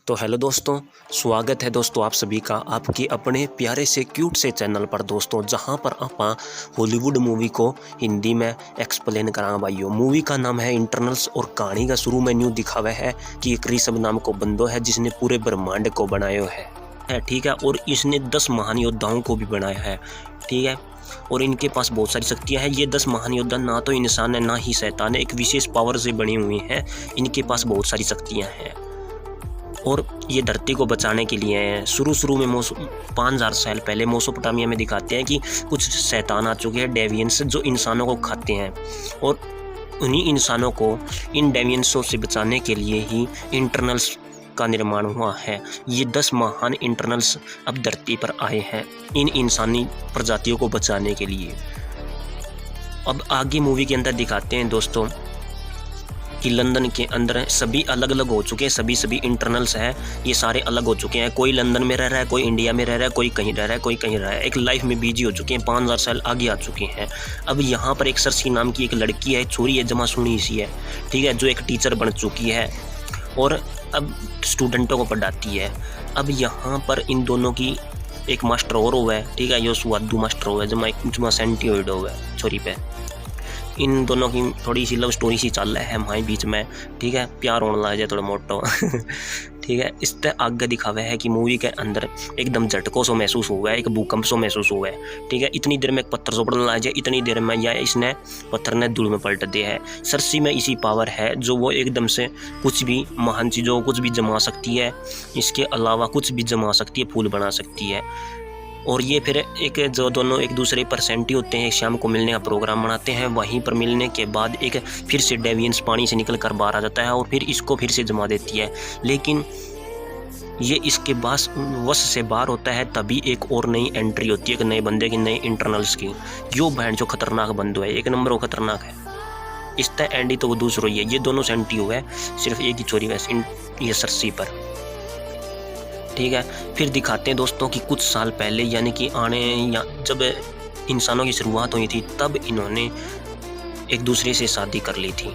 तो हेलो दोस्तों, स्वागत है दोस्तों आप सभी का आपके अपने प्यारे से क्यूट से चैनल पर दोस्तों, जहां पर आप हॉलीवुड मूवी को हिंदी में एक्सप्लेन करा भाइयों। मूवी का नाम है इंटरनल्स और कहानी का शुरू में न्यू दिखा हुआ है कि एक ऋषभ नाम को बंदो है जिसने पूरे ब्रह्मांड को बनाया है, ठीक है। और इसने 10 महान योद्धाओं को भी बनाया है, ठीक है। और इनके पास बहुत सारी शक्तियां हैं। ये 10 महान योद्धा ना तो इंसान है ना ही शैतान है, एक विशेष पावर से बनी हुई हैं। इनके पास बहुत सारी शक्तियां हैं और ये धरती को बचाने के लिए हैं। शुरू में 5000 साल पहले मेसोपोटामिया में दिखाते हैं कि कुछ शैतान आ चुके हैं, डेवियंस, जो इंसानों को खाते हैं। और उन्हीं इंसानों को इन डेवियंसों से बचाने के लिए ही इंटरनल्स का निर्माण हुआ है। ये 10 महान इंटरनल्स अब धरती पर आए हैं इन इंसानी प्रजातियों को बचाने के लिए। अब आगे मूवी के अंदर दिखाते हैं दोस्तों कि लंदन के अंदर सभी अलग अलग हो चुके हैं, सभी इंटरनल्स हैं, ये सारे अलग हो चुके हैं। कोई लंदन में रह रहा है, कोई इंडिया में रह रहा है, कोई कहीं रह रहा है, कोई कहीं रह रहा है। एक लाइफ में बिजी हो चुके हैं, 5000 साल आगे आ चुके हैं। अब यहाँ पर एक सरसी नाम की एक लड़की है, छोरी है, जमासूनी सी है, ठीक है, जो एक टीचर बन चुकी है और अब स्टूडेंटों को पढ़ाती है। अब यहाँ पर इन दोनों की एक मास्टर और हुआ है, ठीक है, यो सुवादू मास्टर हुआ है, जमा सेंटियोइड हुआ है छोरी पे। इन दोनों की थोड़ी सी लव स्टोरी सी चल रहा है हमारे बीच में, ठीक है, प्यार होने लगा जाए थोड़ा मोटो ठीक है। इस तरह आगे दिखा हुआ है कि मूवी के अंदर एकदम झटकों सो महसूस हुआ है, एक भूकंप सो महसूस हुआ है, ठीक है। इतनी देर में एक पत्थर सो पड़ने लगा जाए, इतनी देर में या इसने पत्थर ने धूल में पलट दिया है। सरसी में इसी पावर है जो वो एकदम से कुछ भी महान चीज़ों कुछ भी जमा सकती है, इसके अलावा कुछ भी जमा सकती है, फूल बना सकती है। और ये फिर एक जो दोनों एक दूसरे पर सेंटी होते हैं, शाम को मिलने का प्रोग्राम बनाते हैं। वहीं पर मिलने के बाद एक फिर से डेवियंस पानी से निकल कर बाहर आ जाता है और फिर इसको फिर से जमा देती है। लेकिन ये इसके वश से बाहर होता है, तभी एक और नई एंट्री होती है, एक नए बंदे की, नए इंटरनल्स की। यो बहन जो खतरनाक बंदो है, एक नंबर वो खतरनाक है। इस तरह एंडी तो वो दूसरो ही है, ये दोनों सेंटी हुए हैं, सिर्फ एक ही चोरी वैसे ये सरसी पर, ठीक है। फिर दिखाते हैं दोस्तों कि कुछ साल पहले यानी कि जब इंसानों की शुरुआत हुई थी, तब इन्होंने एक दूसरे से शादी कर ली थी।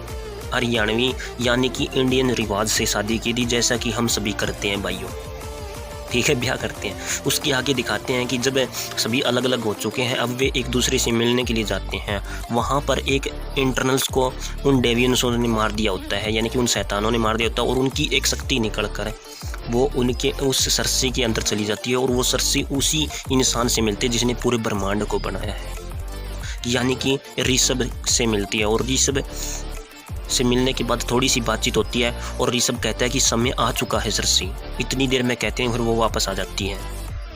हरियाणवी यानी कि इंडियन रिवाज से शादी की थी, जैसा कि हम सभी करते हैं भाइयों, ठीक है, ब्याह करते हैं। उसके आगे दिखाते हैं कि जब सभी अलग अलग हो चुके हैं, अब वे एक दूसरे से मिलने के लिए जाते हैं। वहाँ पर एक इंटरनल्स को उन डेवियंसों ने मार दिया होता है, यानी कि उन शैतानों ने मार दिया होता है, और उनकी एक शक्ति निकल कर वो उनके उस सरसी के अंदर चली जाती है। और वो सरसी उसी इंसान से मिलती है जिसने पूरे ब्रह्मांड को बनाया है, यानी कि ऋषभ से मिलती है। और ऋषभ से मिलने के बाद थोड़ी सी बातचीत होती है और ऋषभ कहता है कि समय आ चुका है सरसी, इतनी देर में कहते हैं, फिर वो वापस आ जाती है।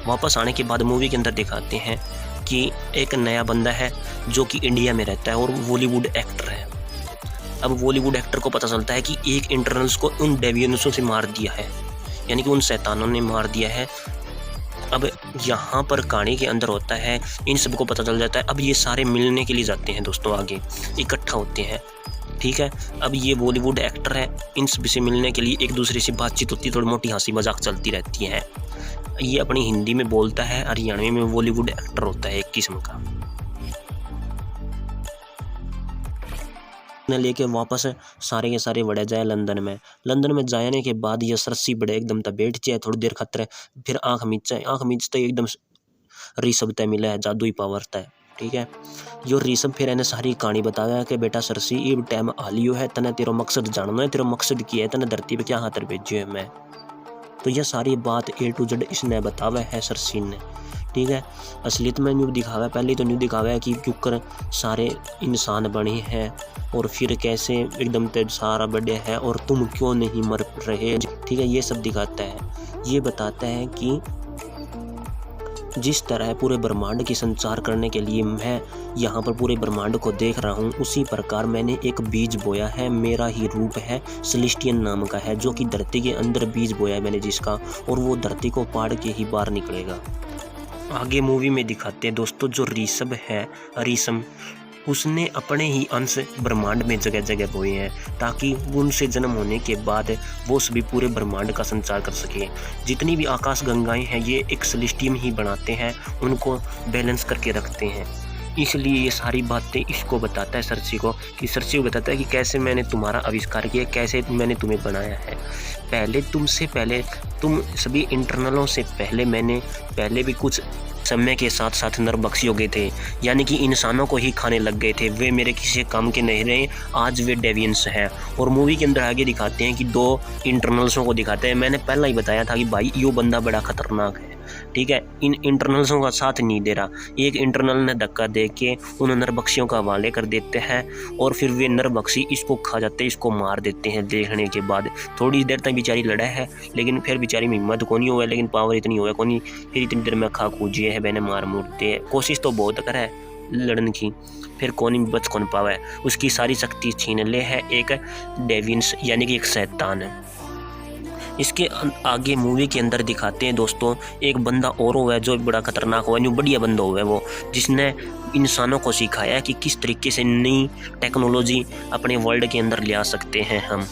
वापस आने के बाद मूवी के अंदर दिखाते हैं कि एक नया बंदा है जो कि इंडिया में रहता है और बॉलीवुड एक्टर है। अब बॉलीवुड एक्टर को पता चलता है कि एक इंटरनल्स को उन डेवियंसों से मार दिया है, यानी कि उन शैतानों ने मार दिया है। अब यहाँ पर कहानी के अंदर होता है, इन सबको पता चल जाता है। अब ये सारे मिलने के लिए जाते हैं दोस्तों, आगे इकट्ठा होते हैं, ठीक है। अब ये बॉलीवुड एक्टर है, इन सब से मिलने के लिए एक दूसरे से बातचीत होती है, थोड़ी मोटी हंसी मजाक चलती रहती है। ये अपनी हिंदी में बोलता है, हरियाणवी में बॉलीवुड एक्टर होता है एक किस्म का। लेके वापस सारे के सारे बड़े जाए लंदन में जाने के बाद ये सरसी बड़े एकदम तक बैठ जाए थोड़ी देर खतरे, फिर आँख मीचते एकदम ऋषभ तय मिला है, जादू ही पावर तय, ठीक है। यो ऋषभ फिर इन्हें सारी कहानी बताया कि बेटा सरसी ये टाइम आ लियो है, तने तेरा मकसद जानना है, तेरा मकसद किया है, तने धरती पे क्या खातर भेजियो है मैं। तो यह सारी बात A to Z इसने बतावा है सरसी ने, ठीक है। असलियत में न्यू दिखावा है, पहले तो न्यू दिखावा है कि क्यों सारे इंसान बने हैं और फिर कैसे एकदम तेज सारा बड़े हैं और तुम क्यों नहीं मर रहे, ठीक है। ये सब दिखाता है, ये बताता है कि जिस तरह पूरे ब्रह्मांड की संचार करने के लिए मैं यहाँ पर पूरे ब्रह्मांड को देख रहा हूँ, उसी प्रकार मैंने एक बीज बोया है, मेरा ही रूप है, सेलेस्टियन नाम का है, जो कि धरती के अंदर बीज बोया है मैंने जिसका, और वो धरती को पाड़ के ही बाहर निकलेगा। आगे मूवी में दिखाते हैं दोस्तों, जो ऋषभ है, ऋषभ, उसने अपने ही अंश ब्रह्मांड में जगह जगह बोए हैं, ताकि उनसे जन्म होने के बाद वो सभी पूरे ब्रह्मांड का संचार कर सके। जितनी भी आकाश गंगाएं हैं, ये एक सेलेस्टियम ही बनाते हैं, उनको बैलेंस करके रखते हैं। इसलिए ये सारी बातें इसको बताता है, सर्सी को, कि सर्सी को बताता है कि कैसे मैंने तुम्हारा आविष्कार किया, कैसे मैंने तुम्हें बनाया है। पहले तुम सभी इंटरनलों से पहले भी कुछ समय के साथ साथ नरभक्षी हो गए थे, यानी कि इंसानों को ही खाने लग गए थे। वे मेरे किसी काम के नहीं रहे, आज वे डेवियंस हैं। और मूवी के अंदर आगे दिखाते हैं कि 2 इंटरनल्सों को दिखाते हैं। मैंने पहला ही बताया था कि भाई यो बंदा बड़ा खतरनाक है, ठीक है। इन इंटरनल्सों का साथ नहीं दे रहा। एक इंटरनल ने धक्का दे के उन नरभक्षियों का हवाले कर देते हैं और फिर वे नरभक्षी इसको खा जाते हैं, इसको मार देते हैं। देखने के बाद थोड़ी देर तक बेचारी लड़ा है, लेकिन फिर बेचारी में हिम्मत को नहीं हुआ, लेकिन पावर इतनी हुआ को नहीं। फिर इतनी देर में खा कूजिए है, मैंने मार मुड़ते हैं। कोशिश तो बहुत करे है लड़ने की, फिर कौन बच कौन पावे। उसकी सारी शक्ति छीन ले है एक डेवियंस, यानी कि एक शैतान है। इसके आगे मूवी के अंदर दिखाते हैं दोस्तों, एक बंदा और हुआ है जो बड़ा खतरनाक हुआ है, न्यू बढ़िया बंदा हुआ है वो, जिसने इंसानों को सिखाया है कि किस तरीके से नई टेक्नोलॉजी अपने वर्ल्ड के अंदर ले आ सकते हैं हम।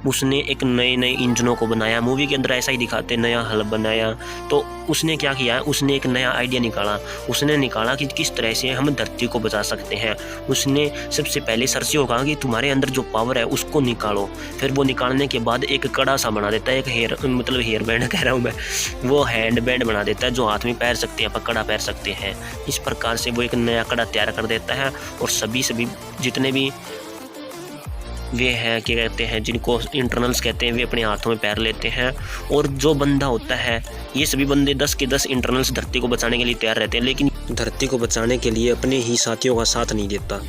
उसने एक नए इंजनों को बनाया। मूवी के अंदर ऐसा ही दिखाते हैं, नया हल बनाया। तो उसने क्या किया, उसने एक नया आइडिया निकाला। उसने निकाला कि किस तरह से हम धरती को बचा सकते हैं। उसने सबसे पहले सर्सी को कहा कि तुम्हारे अंदर जो पावर है उसको निकालो। फिर वो निकालने के बाद एक कड़ा सा बना देता है, एक हेयर बैंड कह रहा हूँ मैं, वो हैंड बैंड बना देता है जो हाथ में पैर सकते हैं, कड़ा पैर सकते हैं। इस प्रकार से वो एक नया कड़ा तैयार कर देता है और सभी जितने भी वे हैं, क्या कहते हैं, जिनको इंटरनल्स कहते हैं, वे अपने हाथों में पैर लेते हैं। और जो बंदा होता है, ये सभी बंदे 10 के 10 इंटरनल्स धरती को बचाने के लिए तैयार रहते हैं, लेकिन धरती को बचाने के लिए अपने ही साथियों का साथ नहीं देता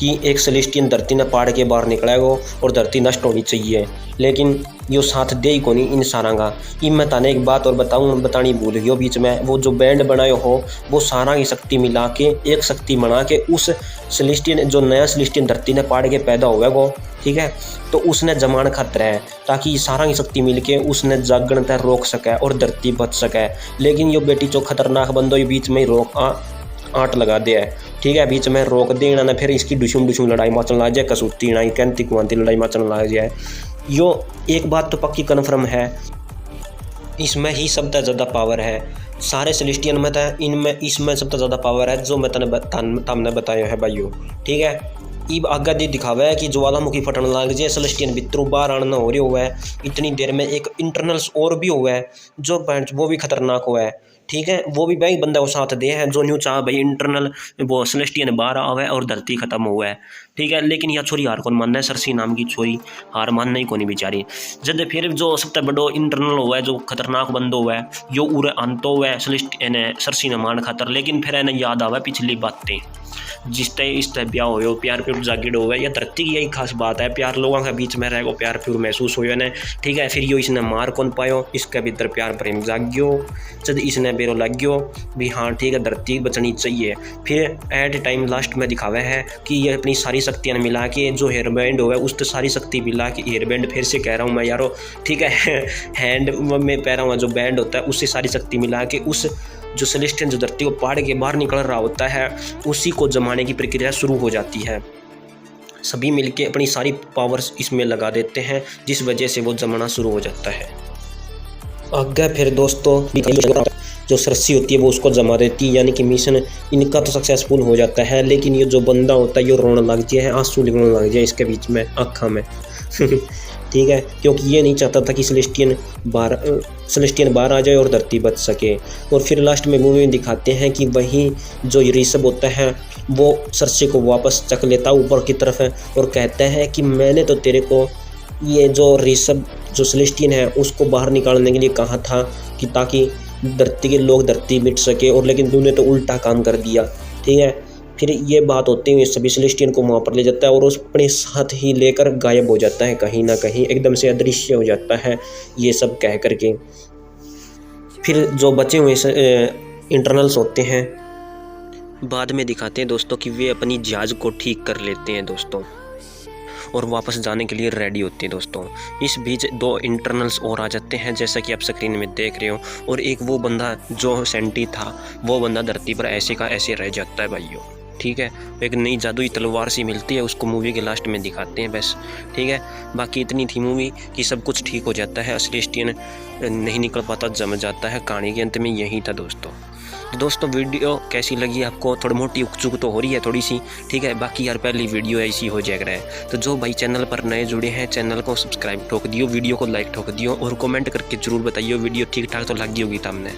कि एक सेलेस्टियन धरती ने पाड़ के बाहर निकलेगा और धरती नष्ट होनी चाहिए, लेकिन यो साथ दे ही को नहीं इन सारा का। ई मैं ताने एक बात और बतानी भूल गयो बीच में, वो जो बैंड बनायो हो वो सारा की शक्ति मिला के एक शक्ति बना के उस सेलेस्टियन, जो नया सेलेस्टियन धरती ने पाड़ के पैदा हुआ वो, ठीक है, तो उसने जमान खतर है ताकि सारा की शक्ति मिल के उसने जागरण तक रोक सके और धरती बच सके। लेकिन यो बेटी जो खतरनाक बंदो ये बीच में ही रोक आट लगा दिया है, ठीक है, बीच में रोक देना ना, फिर इसकी दुशुम लड़ाई मचने लग जाए, कसूती ना कैंती कुआंती लड़ाई मचने लग जाए। यो एक बात तो पक्की कन्फर्म है, इसमें ही सबसे ज़्यादा पावर है सारे सेलेस्टियन में, इनमें इसमें सबसे ज़्यादा पावर है जो मैं तमने बताया है भाइयों, ठीक है। इब आगे दे दिखावा है कि ज्वालामुखी फटन लग जाए, सेलेस्टियन भितरों बाहर आना हो रही हुआ है। इतनी देर में एक इंटरनल्स और भी हुआ है जो वो भी खतरनाक हुआ है, ठीक है, वो भी भाई बंदा को साथ दे है जो न्यू चाह भाई इंटरनल वो सेलेस्टियन बाहर आवा है और धरती खत्म हुआ है, ठीक है। लेकिन यह छोरी हार कौन मानना है, सर्सी नाम की छोरी हार मानना ही कोनी बेचारी। जब फिर जो सबसे बड़ो इंटरनल हुआ है, जो खतरनाक बंदो हुआ है, यो उरे अंतो हुआ है सेलेस्टियन सर्सी ने मान खातर। लेकिन फिर इन्हें याद आवा पिछली बातें, जिस तय इस तय ब्याह हो, प्यार प्योर जागिड़ हो, या धरती की यही खास बात है, प्यार लोगों के बीच में रहेगा, प्यार प्योर महसूस हो ने, ठीक है। फिर यो इसने मार कौन पायो, इसके भीतर प्यार प्रेम जाग्यो, जब इसने बेरो लग गयो भी हाँ ठीक है धरती बचनी चाहिए। फिर एट टाइम लास्ट में दिखावा है कि ये अपनी सारी शक्तियाँ मिला के जो हेयर बैंड हो उस तो सारी शक्ति मिला के, हेयर बैंड फिर से कह रहा हूँ मैं यारो, ठीक है, हैंड में पैरों में जो बैंड होता है उससे सारी शक्ति मिला के उस जो सेलेस्टियन जो धरती को पाड़ के बाहर निकल रहा होता है उसी को जमाने की प्रक्रिया शुरू हो जाती है। सभी मिलके अपनी सारी पावर्स इसमें लगा देते हैं, जिस वजह से वो जमाना शुरू हो जाता है। आगे फिर दोस्तों जो सर्सी होती है वो उसको जमा देती है, यानी कि मिशन इनका तो सक्सेसफुल हो जाता है। लेकिन ये जो बंदा होता है ये रोने लग जाए, आंसू निकलने लग जाए इसके बीच में आँखों में ठीक है, क्योंकि ये नहीं चाहता था कि सेलेस्टियन बाहर आ जाए और धरती बच सके। और फिर लास्ट में मूवी में दिखाते हैं कि वहीं जो ऋषभ होता है वो सर्सी को वापस चक लेता ऊपर की तरफ है और कहता है कि मैंने तो तेरे को ये जो ऋषभ जो सेलेस्टियन है उसको बाहर निकालने के लिए कहा था कि ताकि धरती के लोग धरती मिट सके, और लेकिन तूने तो उल्टा काम कर दिया, ठीक है। फिर ये बात होते हुए सभी सेलेस्टियन को वहाँ पर ले जाता है और उस अपने साथ ही लेकर गायब हो जाता है, कहीं ना कहीं एकदम से अदृश्य हो जाता है ये सब कह करके। फिर जो बचे हुए इंटरनल्स होते हैं बाद में दिखाते हैं दोस्तों कि वे अपनी जहाज को ठीक कर लेते हैं दोस्तों और वापस जाने के लिए रेडी होते हैं दोस्तों। इस बीच 2 इंटरनल्स और आ जाते हैं जैसा कि आप स्क्रीन में देख रहे हो, और एक वो बंदा जो सेंटी था वो बंदा धरती पर ऐसे का ऐसे रह जाता है भाइयों, ठीक है। एक नई जादुई तलवार सी मिलती है, उसको मूवी के लास्ट में दिखाते हैं बस, ठीक है। बाकी इतनी थी मूवी कि सब कुछ ठीक हो जाता है, सेलेस्टियन नहीं निकल पाता, जम जाता है। कहानी के अंत में यही था दोस्तों। तो दोस्तों वीडियो कैसी लगी आपको, थोड़ी मोटी उकचुक तो हो रही है थोड़ी सी, ठीक है, बाकी यार पहली वीडियो ऐसी हो जाएगा है। तो जो भाई चैनल पर नए जुड़े हैं चैनल को सब्सक्राइब ठोक दियो, वीडियो को लाइक ठोक दियो और कमेंट करके जरूर बताइए वीडियो ठीक ठाक तो लगी होगी तमने।